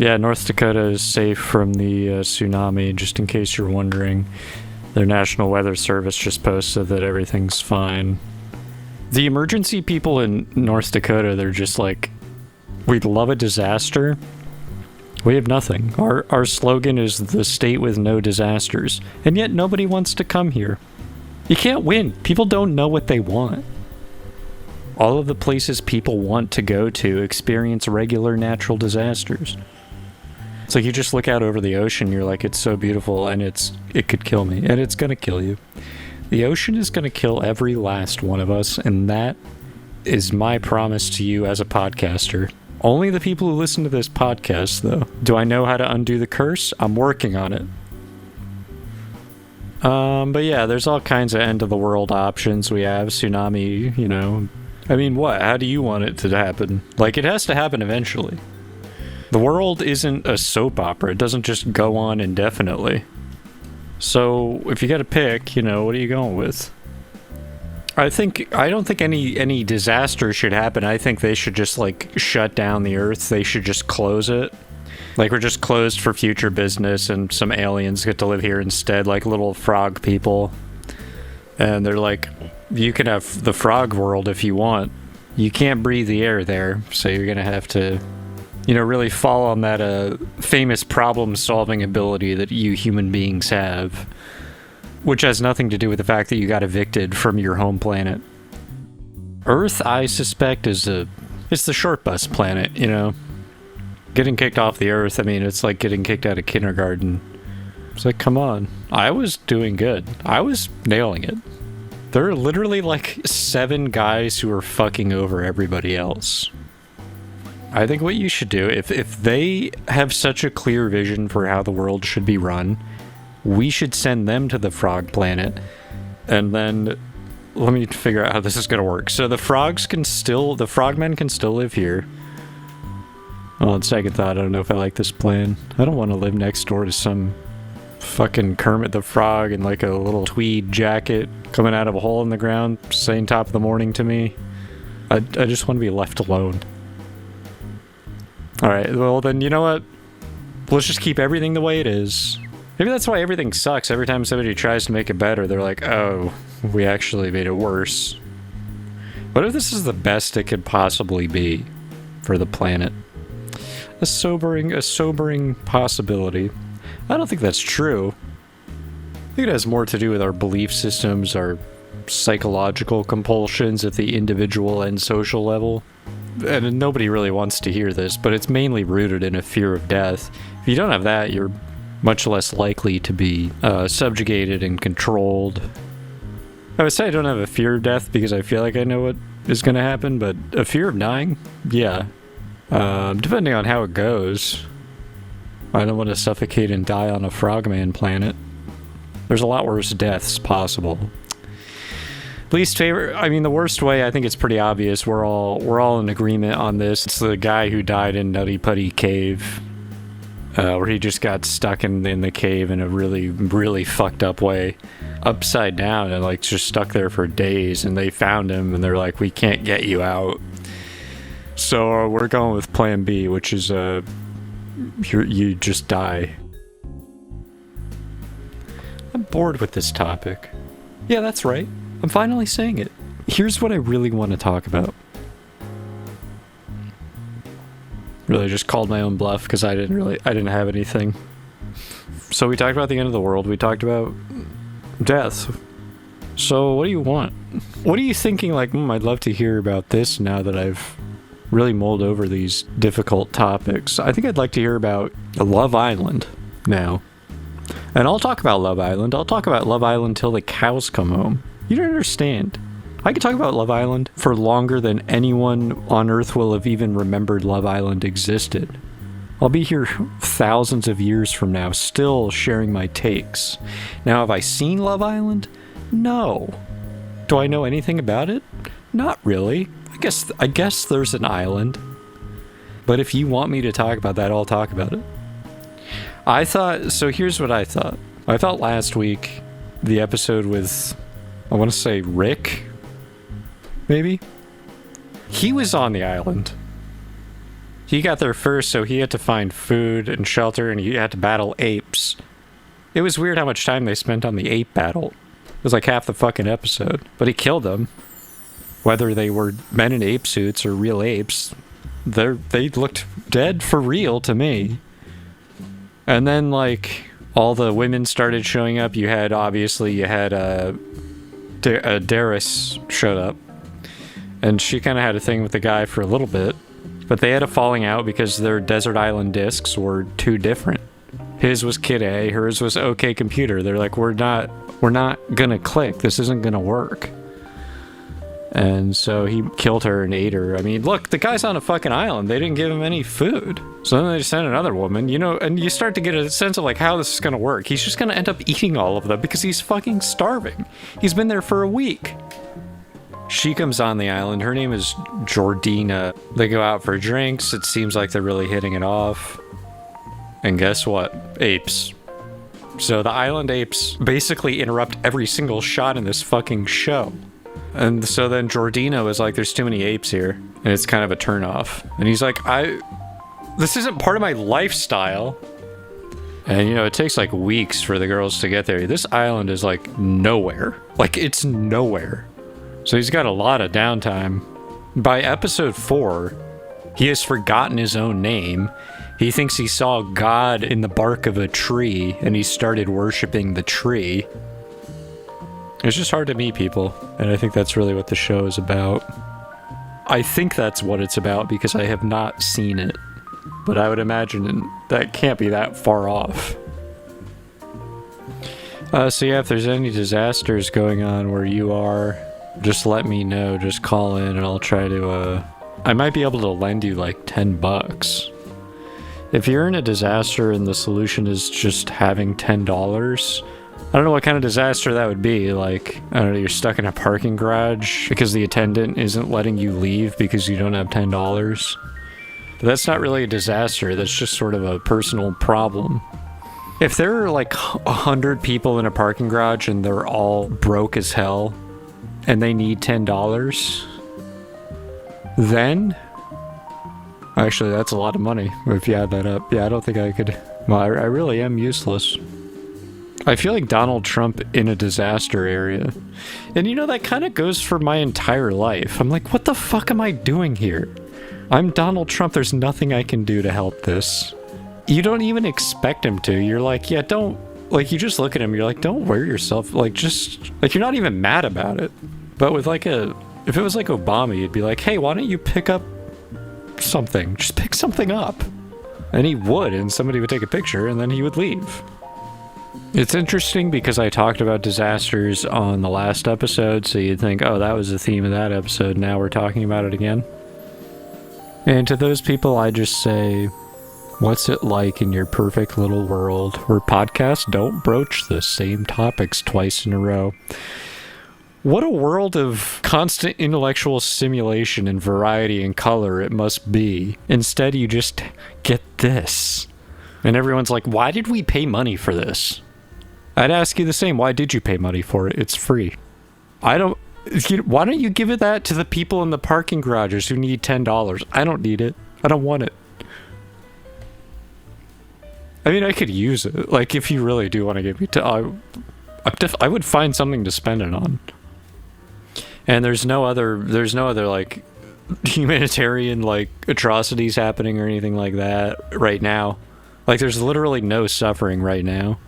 Yeah, North Dakota is safe from the tsunami, just in case you're wondering. Their National Weather Service just posted that everything's fine. The emergency people in North Dakota, they're just like, we love a disaster. We have nothing. Our slogan is the state with no disasters. And yet nobody wants to come here. You can't win. People don't know what they want. All of the places people want to go to experience regular natural disasters. It's like you just look out over the ocean, you're like, it's so beautiful, and it could kill me, and it's gonna kill you. The ocean is gonna kill every last one of us, and that is my promise to you as a podcaster. Only the people who listen to this podcast, though. Do I know how to undo the curse? I'm working on it. But yeah, there's all kinds of end-of-the-world options. We have tsunami, you know. I mean, what? How do you want it to happen? Like, it has to happen eventually. The world isn't a soap opera. It doesn't just go on indefinitely. So, if you gotta pick, you know, what are you going with? I don't think any disaster should happen. I think they should just, like, shut down the Earth. They should just close it. Like, we're just closed for future business, and some aliens get to live here instead, like little frog people. And they're like, you can have the frog world if you want. You can't breathe the air there, so you're gonna have to, you know, really fall on that famous problem-solving ability that you human beings have, which has nothing to do with the fact that you got evicted from your home planet. Earth, I suspect, it's the short bus planet, you know? Getting kicked off the Earth, I mean, it's like getting kicked out of kindergarten. It's like, come on. I was doing good. I was nailing it. There are literally like 7 guys who are fucking over everybody else. I think what you should do, if they have such a clear vision for how the world should be run, we should send them to the frog planet, and then let me figure out how this is gonna work. So the frogmen can still live here. Well, on second thought, I don't know if I like this plan. I don't want to live next door to some fucking Kermit the Frog in like a little tweed jacket coming out of a hole in the ground saying top of the morning to me. I just want to be left alone. Alright, well then, you know what? Let's just keep everything the way it is. Maybe that's why everything sucks. Every time somebody tries to make it better, they're like, oh, we actually made it worse. What if this is the best it could possibly be for the planet? A sobering possibility. I don't think that's true. I think it has more to do with our belief systems, our psychological compulsions at the individual and social level. And nobody really wants to hear this, but it's mainly rooted in a fear of death. If you don't have that, you're much less likely to be subjugated and controlled. I would say I don't have a fear of death because I feel like I know what is going to happen, but a fear of dying? Yeah. Depending on how it goes. I don't want to suffocate and die on a frogman planet. There's a lot worse deaths possible. Least favorite, I mean, the worst way, I think it's pretty obvious. We're all in agreement on this. It's the guy who died in Nutty Putty Cave, where he just got stuck in the cave in a really, really fucked up way, upside down, and like just stuck there for days. And they found him, and they're like, "We can't get you out." So we're going with Plan B, which is you just die. I'm bored with this topic. Yeah, that's right. I'm finally saying it. Here's what I really want to talk about. Really just called my own bluff because I didn't have anything. So we talked about the end of the world. We talked about death. So what do you want? What are you thinking like, I'd love to hear about this now that I've really mulled over these difficult topics. I think I'd like to hear about Love Island now. And I'll talk about Love Island. I'll talk about Love Island till the cows come home. You don't understand. I could talk about Love Island for longer than anyone on Earth will have even remembered Love Island existed. I'll be here thousands of years from now, still sharing my takes. Now, have I seen Love Island? No. Do I know anything about it? Not really. I guess there's an island. But if you want me to talk about that, I'll talk about it. So here's what I thought. I thought last week, the episode with, I want to say Rick, maybe? He was on the island. He got there first, so he had to find food and shelter, and he had to battle apes. It was weird how much time they spent on the ape battle. It was like half the fucking episode. But he killed them. Whether they were men in ape suits or real apes, they looked dead for real to me. And then, like, all the women started showing up. You had Darius showed up. And she kind of had a thing with the guy for a little bit. But they had a falling out because their desert island discs were too different. His was Kid A, hers was OK Computer. They're like, we're not gonna click. This isn't gonna work. And so he killed her and ate her. I mean, look, the guy's on a fucking island. They didn't give him any food. So then they sent another woman, you know, and you start to get a sense of like how this is gonna work. He's just gonna end up eating all of them because he's fucking starving. He's been there for a week. She comes on the island. Her name is Jordina. They go out for drinks. It seems like they're really hitting it off. And guess what? Apes. So the island apes basically interrupt every single shot in this fucking show. And so then Jordina was like, there's too many apes here. And it's kind of a turnoff. And he's like, this isn't part of my lifestyle. And, you know, it takes like weeks for the girls to get there. This island is like nowhere. Like, it's nowhere. So he's got a lot of downtime. By episode 4, he has forgotten his own name. He thinks he saw God in the bark of a tree, and he started worshiping the tree. It's just hard to meet people, and I think that's really what the show is about. I think that's what it's about because I have not seen it, but I would imagine that can't be that far off. So yeah, if there's any disasters going on where you are, just let me know. Just call in and I'll try to, I might be able to lend you like $10. If you're in a disaster and the solution is just having $10, I don't know what kind of disaster that would be. Like, I don't know, you're stuck in a parking garage because the attendant isn't letting you leave because you don't have $10. But that's not really a disaster. That's just sort of a personal problem. If there are like 100 people in a parking garage and they're all broke as hell and they need $10, then actually that's a lot of money if you add that up. Yeah, I don't think I could. Well, I really am useless. I feel like Donald Trump in a disaster area. And you know, that kind of goes for my entire life. I'm like, what the fuck am I doing here? I'm Donald Trump. There's nothing I can do to help this. You don't even expect him to. You're like, yeah, don't. Like, you just look at him, you're like, don't wear yourself. Like, just. Like, you're not even mad about it. But with like a. If it was like Obama, you'd be like, hey, why don't you pick up something? Just pick something up. And he would, and somebody would take a picture, and then he would leave. It's interesting because I talked about disasters on the last episode, so you'd think, oh, that was the theme of that episode, now we're talking about it again. And to those people, I just say, what's it like in your perfect little world where podcasts don't broach the same topics twice in a row? What a world of constant intellectual stimulation and variety and color it must be. Instead, you just get this. And everyone's like, why did we pay money for this? I'd ask you the same. Why did you pay money for it? It's free. Why don't you give it that to the people in the parking garages who need $10? I don't need it. I don't want it. I mean, I could use it. Like, if you really do want to give me I would find something to spend it on. And there's no other like humanitarian like atrocities happening or anything like that right now. Like, there's literally no suffering right now.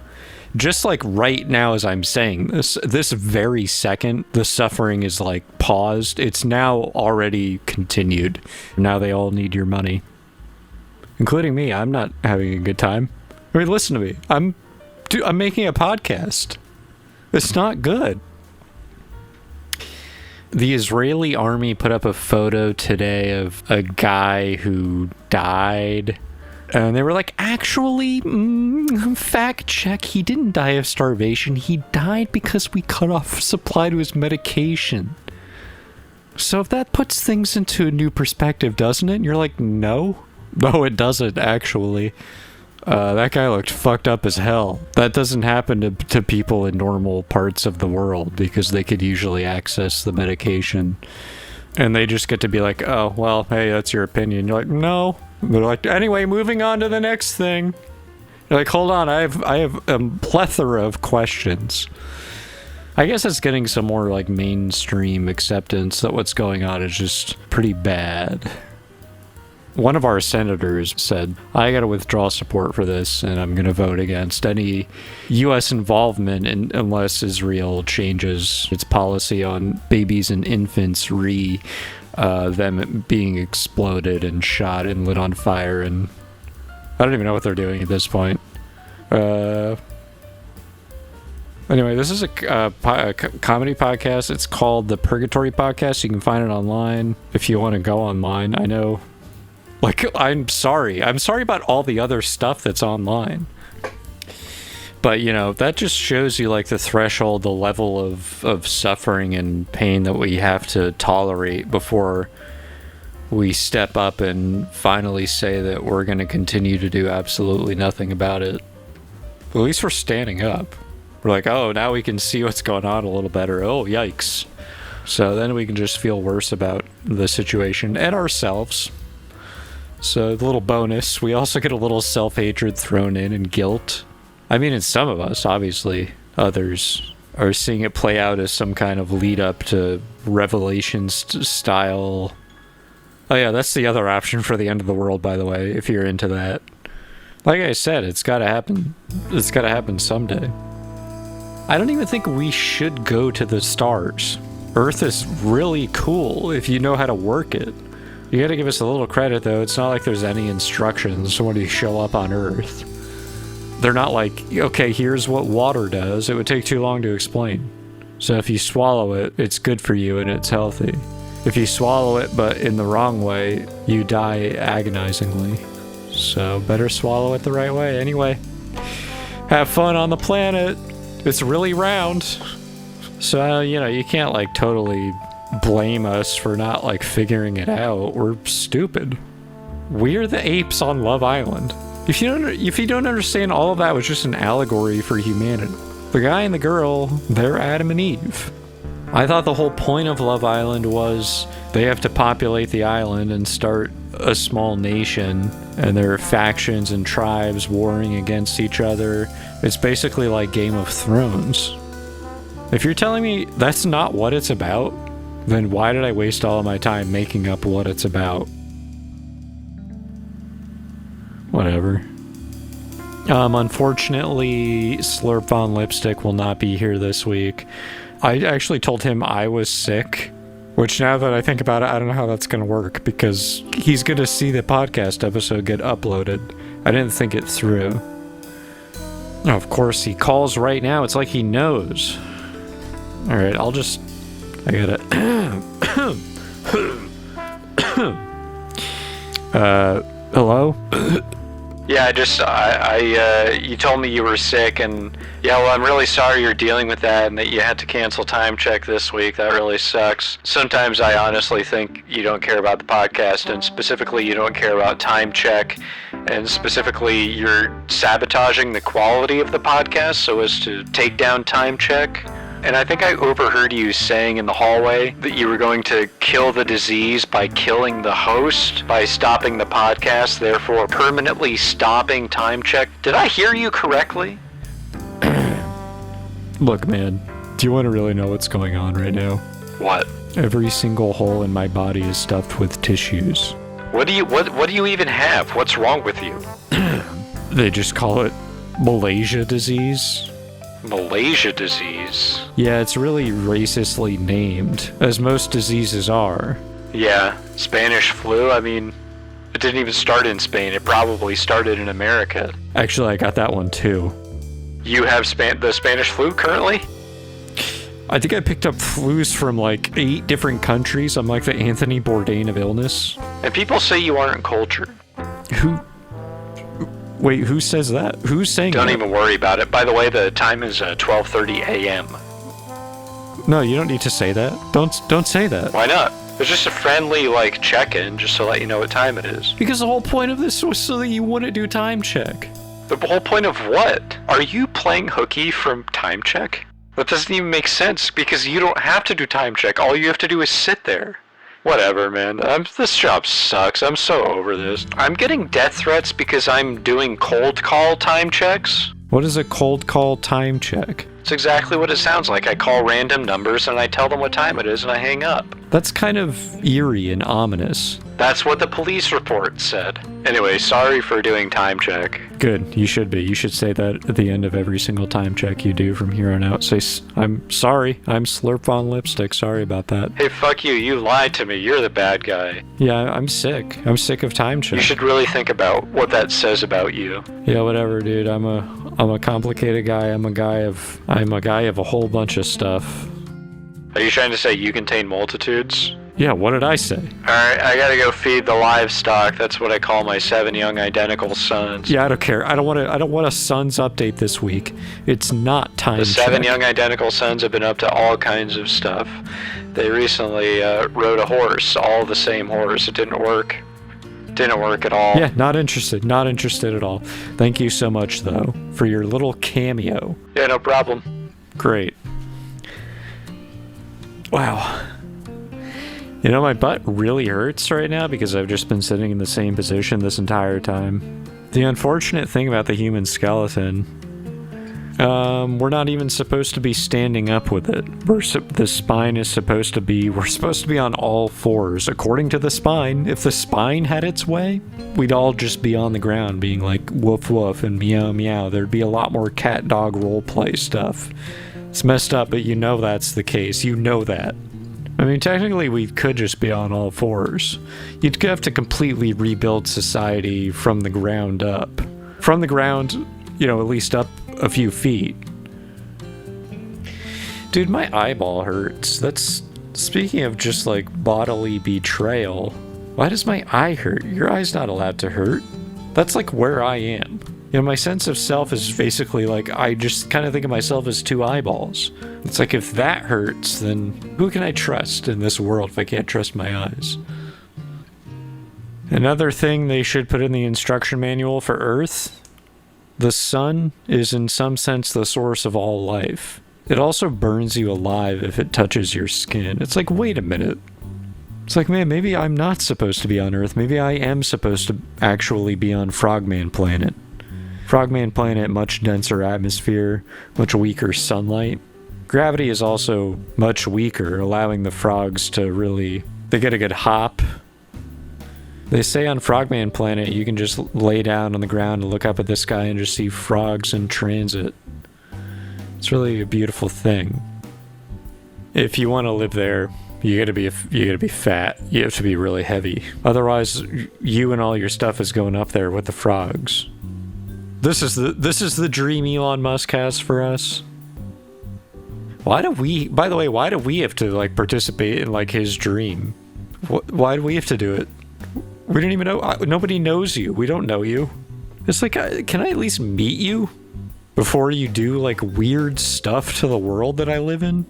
Just like right now as I'm saying this very second, the suffering is like paused. It's now already continued. Now they all need your money. Including me. I'm not having a good time. I mean, listen to me. I'm making a podcast. It's not good. The Israeli army put up a photo today of a guy who died. And they were like, actually, fact check, he didn't die of starvation. He died because we cut off supply to his medication. So if that puts things into a new perspective, doesn't it? And you're like, no. No, it doesn't, actually. That guy looked fucked up as hell. That doesn't happen to people in normal parts of the world because they could usually access the medication. And they just get to be like, oh, well, hey, that's your opinion. You're like, no. They're like, anyway, moving on to the next thing. You're like, hold on, I have a plethora of questions. I guess it's getting some more like mainstream acceptance that what's going on is just pretty bad. One of our senators said, I gotta withdraw support for this, and I'm gonna vote against any U.S. involvement unless Israel changes its policy on babies and infants them being exploded and shot and lit on fire, and I don't even know what they're doing at this point. Anyway, this is a comedy podcast. It's called the Purgatory Podcast. You can find it online if you want to go online. I know, like, I'm sorry about all the other stuff that's online. But, you know, that just shows you, like, the threshold, the level of suffering and pain that we have to tolerate before we step up and finally say that we're going to continue to do absolutely nothing about it. At least we're standing up. We're like, oh, now we can see what's going on a little better. Oh, yikes. So then we can just feel worse about the situation and ourselves. So, the little bonus, we also get a little self-hatred thrown in and guilt. I mean, in some of us, obviously. Others are seeing it play out as some kind of lead-up to Revelations style. Oh yeah, that's the other option for the end of the world, by the way, if you're into that. Like I said, it's gotta happen. It's gotta happen someday. I don't even think we should go to the stars. Earth is really cool if you know how to work it. You gotta give us a little credit, though. It's not like there's any instructions when you show up on Earth. They're not like, okay, here's what water does. It would take too long to explain. So if you swallow it, it's good for you and it's healthy. If you swallow it, but in the wrong way, you die agonizingly. So better swallow it the right way. Anyway, have fun on the planet. It's really round. So, you know, you can't, like, totally blame us for not, like, figuring it out. We're stupid. We're the apes on Love Island. If you don't understand, all of that was just an allegory for humanity. The guy and the girl, they're Adam and Eve. I thought the whole point of Love Island was they have to populate the island and start a small nation, and there are factions and tribes warring against each other. It's basically like Game of Thrones. If you're telling me that's not what it's about, then why did I waste all of my time making up what it's about? Whatever. Unfortunately, Slurp on Lipstick will not be here this week. I actually told him I was sick, which now that I think about it, I don't know how that's going to work, because he's going to see the podcast episode get uploaded. I didn't think it through. Oh, of course, he calls right now. It's like he knows. Alright, I gotta... hello? Yeah, you told me you were sick, and yeah, well, I'm really sorry you're dealing with that and that you had to cancel Time Check this week. That really sucks. Sometimes I honestly think you don't care about the podcast, and specifically you don't care about Time Check, and specifically you're sabotaging the quality of the podcast so as to take down Time Check. And I think I overheard you saying in the hallway that you were going to kill the disease by killing the host, by stopping the podcast, therefore permanently stopping Time Check. Did I hear you correctly? Look, man, do you want to really know what's going on right now? What? Every single hole in my body is stuffed with tissues. What do you even have? What's wrong with you? They just call it Malaysia disease. Malaysia disease? Yeah, it's really racistly named, as most diseases are. Yeah, Spanish flu, I mean, it didn't even start in Spain. It probably started in America. Actually, I got that one too. You have the Spanish flu currently? I think I picked up flus from like 8 different countries. I'm like the Anthony Bourdain of illness. And people say you aren't cultured. Wait, who says that? Who's saying Don't that? even worry about it. By the way, the time is 12:30 a.m. No, you don't need to say that. Don't say that. Why not? It's just a friendly, like, check-in, just to let you know what time it is. Because the whole point of this was so that you wouldn't do Time Check. The whole point of what? Are you playing hooky from Time Check? That doesn't even make sense, because you don't have to do Time Check. All you have to do is sit there. Whatever, man. This job sucks. I'm so over this. I'm getting death threats because I'm doing cold call time checks. What is a cold call time check? It's exactly what it sounds like. I call random numbers and I tell them what time it is and I hang up. That's kind of eerie and ominous. That's what the police report said. Anyway, sorry for doing time check. Good, you should be. You should say that at the end of every single time check you do from here on out. Say, I'm sorry, I'm Slurp on Lipstick, sorry about that. Hey, fuck you, you lied to me, you're the bad guy. Yeah, I'm sick. I'm sick of time check. You should really think about what that says about you. Yeah, whatever, dude. I'm a complicated guy. I'm a guy of a whole bunch of stuff. Are you trying to say you contain multitudes? Yeah, what did I say? Alright, I gotta go feed the livestock. That's what I call my 7 young identical sons. Yeah, I don't care. I don't want a son's update this week. It's not time The 7 check. young identical sons have been up to all kinds of stuff. They recently rode a horse, all the same horse. It didn't work. Didn't work at all. Yeah, not interested. Not interested at all. Thank you so much, though, for your little cameo. Yeah, no problem. Great. Wow. You know, my butt really hurts right now because I've just been sitting in the same position this entire time. The unfortunate thing about the human skeleton, we're not even supposed to be standing up with it. The spine is supposed to be, we're supposed to be on all fours. According to the spine, if the spine had its way, we'd all just be on the ground being like woof woof and meow meow. There'd be a lot more cat dog roleplay stuff. It's messed up, but you know that's the case. You know that. I mean, technically, we could just be on all fours. You'd have to completely rebuild society from the ground up. From the ground, you know, at least up a few feet. Dude, my eyeball hurts. That's... Speaking of just, like, bodily betrayal, why does my eye hurt? Your eye's not allowed to hurt. That's, like, where I am. You know, my sense of self is basically like, I just kind of think of myself as 2 eyeballs. It's like, if that hurts, then who can I trust in this world if I can't trust my eyes? Another thing they should put in the instruction manual for Earth, the sun is in some sense the source of all life. It also burns you alive if it touches your skin. It's like, wait a minute. It's like, man, maybe I'm not supposed to be on Earth. Maybe I am supposed to actually be on Frogman Planet. Frogman Planet, much denser atmosphere, much weaker sunlight. Gravity is also much weaker, allowing the frogs to really... They get a good hop. They say on Frogman Planet you can just lay down on the ground and look up at the sky and just see frogs in transit. It's really a beautiful thing. If you want to live there, you gotta be fat. You have to be really heavy. Otherwise, you and all your stuff is going up there with the frogs. This is the dream Elon Musk has for us. By the way, why do we have to, like, participate in, like, his dream? Why do we have to do it? We don't even know. Nobody knows you. We don't know you. It's like, can I at least meet you before you do, like, weird stuff to the world that I live in?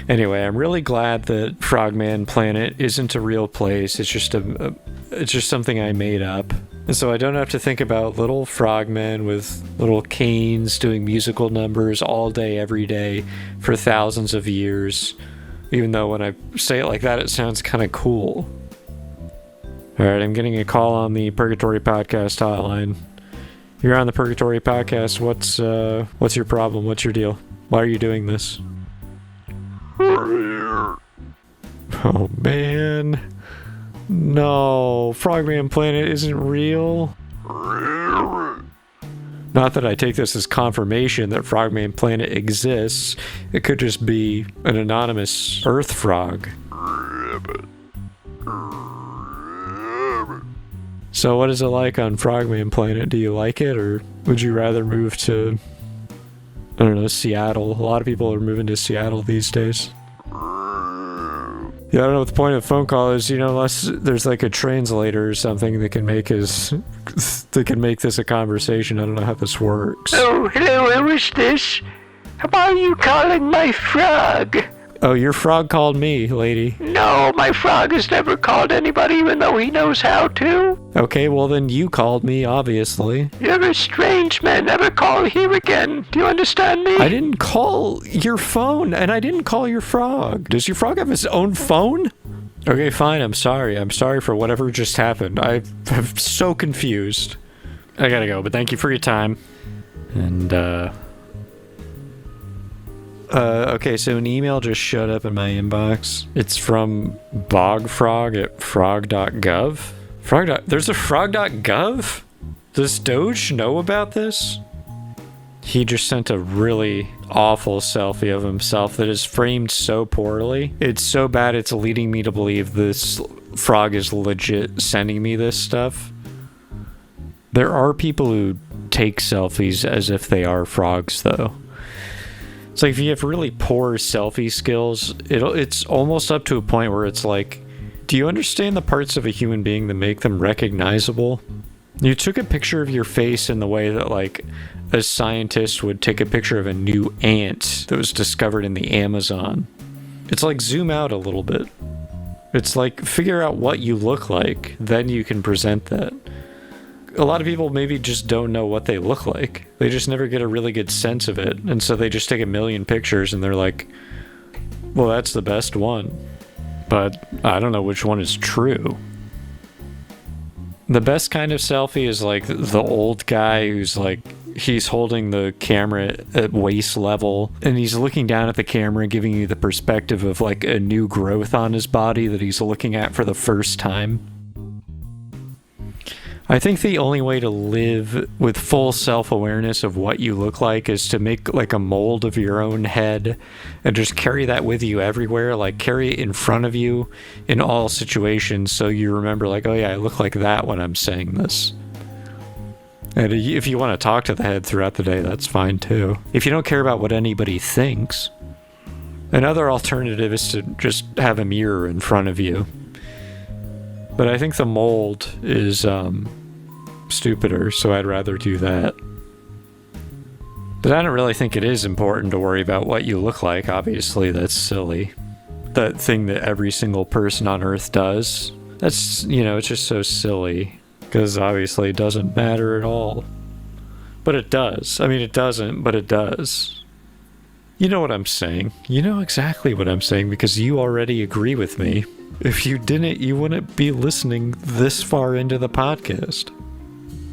Anyway, I'm really glad that Frogman Planet isn't a real place. It's just it's just something I made up. And so I don't have to think about little frogmen with little canes doing musical numbers all day, every day, for thousands of years. Even though when I say it like that, it sounds kind of cool. Alright, I'm getting a call on the Purgatory Podcast hotline. You're on the Purgatory Podcast. What's your problem? What's your deal? Why are you doing this? Oh, man. No, Frogman Planet isn't real. Not that I take this as confirmation that Frogman Planet exists. It could just be an anonymous Earth frog. So what is it like on Frogman Planet? Do you like it, or would you rather move to, I don't know, Seattle? A lot of people are moving to Seattle these days. Yeah, I don't know what the point of the phone call is, you know, unless there's like a translator or something that can make this a conversation. I don't know how this works. Oh, hello, who is this? Why are you calling my frog? Oh, your frog called me, lady. No, my frog has never called anybody even though he knows how to. Okay, well then you called me, obviously. You're a strange man. Never call here again. Do you understand me? I didn't call your phone, and I didn't call your frog. Does your frog have his own phone? Okay, fine, I'm sorry. I'm sorry for whatever just happened. I'm so confused. I gotta go, but thank you for your time. And, okay, so an email just showed up in my inbox. It's from Bogfrog at frog.gov. There's a frog.gov? Does Doge know about this? He just sent a really awful selfie of himself that is framed so poorly. It's so bad it's leading me to believe this frog is legit sending me this stuff. There are people who take selfies as if they are frogs, though. It's like if you have really poor selfie skills, it's almost up to a point where it's like, do you understand the parts of a human being that make them recognizable? You took a picture of your face in the way that, like, a scientist would take a picture of a new ant that was discovered in the Amazon. It's like, zoom out a little bit. It's like, figure out what you look like, then you can present that. A lot of people maybe just don't know what they look like. They just never get a really good sense of it, and so they just take a million pictures and they're like, well, that's the best one. But I don't know which one is true. The best kind of selfie is like the old guy who's like, he's holding the camera at waist level and he's looking down at the camera, giving you the perspective of like a new growth on his body that he's looking at for the first time. I think the only way to live with full self-awareness of what you look like is to make like a mold of your own head and just carry that with you everywhere, like carry it in front of you in all situations so you remember like, oh yeah, I look like that when I'm saying this. And if you want to talk to the head throughout the day, that's fine too. If you don't care about what anybody thinks. Another alternative is to just have a mirror in front of you. But I think the mold is stupider, so I'd rather do that. But I don't really think it is important to worry about what you look like. Obviously, that's silly. That thing that every single person on Earth does. That's, you know, it's just so silly. Because obviously it doesn't matter at all. But it does. I mean, it doesn't, but it does. You know what I'm saying. You know exactly what I'm saying because you already agree with me. If you didn't, you wouldn't be listening this far into the podcast.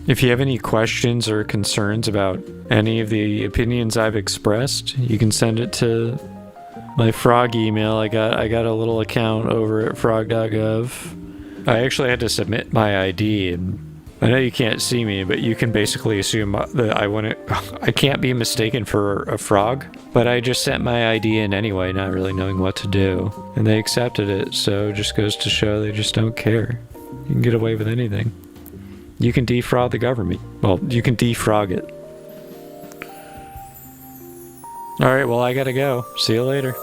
If you have any questions or concerns about any of the opinions I've expressed, you can send it to my frog email. I got a little account over at frog.gov. I actually had to submit my ID, and I know you can't see me, but you can basically assume that I can't be mistaken for a frog. But I just sent my ID in anyway, not really knowing what to do. And they accepted it, so it just goes to show they just don't care. You can get away with anything. You can defraud the government. Well, you can defrog it. Alright, well I gotta go. See you later.